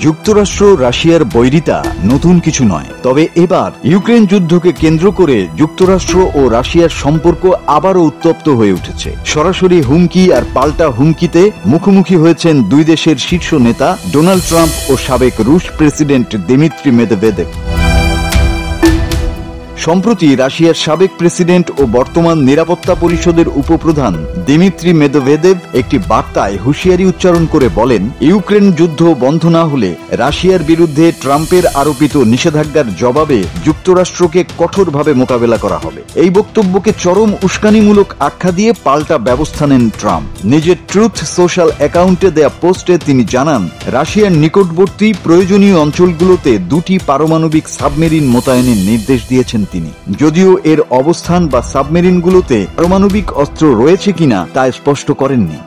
যুক্তরাষ্ট্র রাশিয়ার বৈরিতা নতুন কিছু নয়, তবে এবার ইউক্রেন যুদ্ধকে কেন্দ্র করে যুক্তরাষ্ট্র ও রাশিয়ার সম্পর্ক আবারও উত্তপ্ত হয়ে উঠেছে। সরাসরি হুমকি আর পাল্টা হুমকিতে মুখোমুখি হয়েছেন দুই দেশের শীর্ষ নেতা ডোনাল্ড ট্রাম্প ও সাবেক রুশ প্রেসিডেন্ট দিমিত্রি মেদভেদেভ। সম্প্রতি রাশিয়ার সাবেক প্রেসিডেন্ট ও বর্তমান নিরাপত্তা পরিষদের উপপ্রধান দিমিত্রি মেদভেদেভ একটি বার্তায় হুঁশিয়ারি উচ্চারণ করে বলেন, ইউক্রেন যুদ্ধ বন্ধ না হলে রাশিয়ার বিরুদ্ধে ট্রাম্পের আরোপিত নিষেধাজ্ঞার জবাবে যুক্তরাষ্ট্রকে কঠোরভাবে মোকাবেলা করা হবে। এই বক্তব্যকে চরম উস্কানিমূলক আখ্যা দিয়ে পাল্টা ব্যবস্থা নেন ট্রাম্প। নিজের ট্রুথ সোশ্যাল অ্যাকাউন্টে দেয়া পোস্টে তিনি জানান, রাশিয়ার নিকটবর্তী প্রয়োজনীয় অঞ্চলগুলোতে দুটি পারমাণবিক সাবমেরিন মোতায়েনের নির্দেশ দিয়েছেন তিনি। যদিও এর অবস্থান বা সাবমেরিনগুলোতে পারমাণবিক অস্ত্র রয়েছে কিনা তা স্পষ্ট করেননি।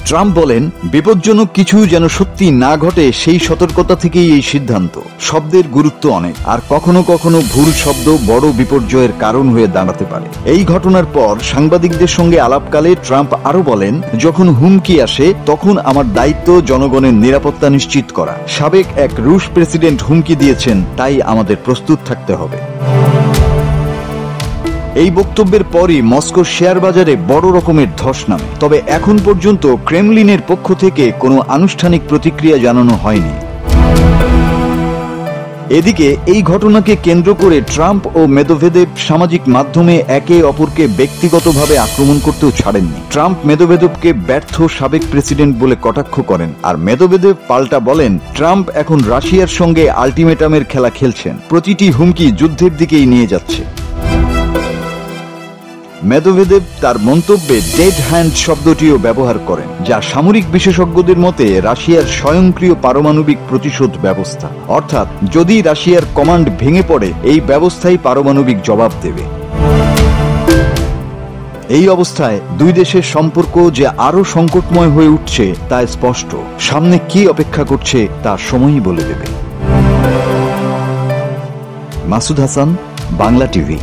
ট্রাম্প বলেন, বিপজ্জনক কিছু যেন সত্যি না ঘটে সেই সতর্কতা থেকেই এই সিদ্ধান্ত। শব্দের গুরুত্ব অনেক, আর কখনো কখনো ভুল শব্দ বড় বিপর্যয়ের কারণ হয়ে দাঁড়াতে পারে। এই ঘটনার পর সাংবাদিকদের সঙ্গে আলাপকালে ট্রাম্প আরো বলেন, যখন হুমকি আসে তখন আমার দায়িত্ব জনগণের নিরাপত্তা নিশ্চিত করা। সাবেক এক রুশ প্রেসিডেন্ট হুমকি দিয়েছেন, তাই আমাদের প্রস্তুত থাকতে হবে। এই বক্তব্যের পরই মস্কোর শেয়ার বাজারে বড় রকমের ধস নামে। তবে এখন পর্যন্ত ক্রেমলিনের পক্ষ থেকে কোনো আনুষ্ঠানিক প্রতিক্রিয়া জানানো হয়নি। এদিকে এই ঘটনাকে কেন্দ্র করে ট্রাম্প ও মেদভেদেভ সামাজিক মাধ্যমে একে অপরকে ব্যক্তিগতভাবে আক্রমণ করতেও ছাড়েননি। ট্রাম্প মেদভেদেভকে ব্যর্থ সাবেক প্রেসিডেন্ট বলে কটাক্ষ করেন, আর মেদভেদেভ পাল্টা বলেন, ট্রাম্প এখন রাশিয়ার সঙ্গে আল্টিমেটামের খেলা খেলছেন, প্রতিটি হুমকি যুদ্ধের দিকেই নিয়ে যাচ্ছে। মেদভেদেভ তার মন্তব্যে ডেড হ্যান্ড শব্দটিও ব্যবহার করেন, যা সামরিক বিশেষজ্ঞদের মতে রাশিয়ার স্বয়ংক্রিয় পারমাণবিক প্রতিশোধ ব্যবস্থা। অর্থাৎ যদি রাশিয়ার কমান্ড ভেঙে পড়ে, এই ব্যবস্থাই পারমাণবিক জবাব দেবে। এই অবস্থায় দুই দেশের সম্পর্ক যে আরো সংকটময় হয়ে উঠছে তা স্পষ্ট। সামনে কি অপেক্ষা করছে তা সময়ই বলে দেবে। মাসুদ হাসান, বাংলা টিভি।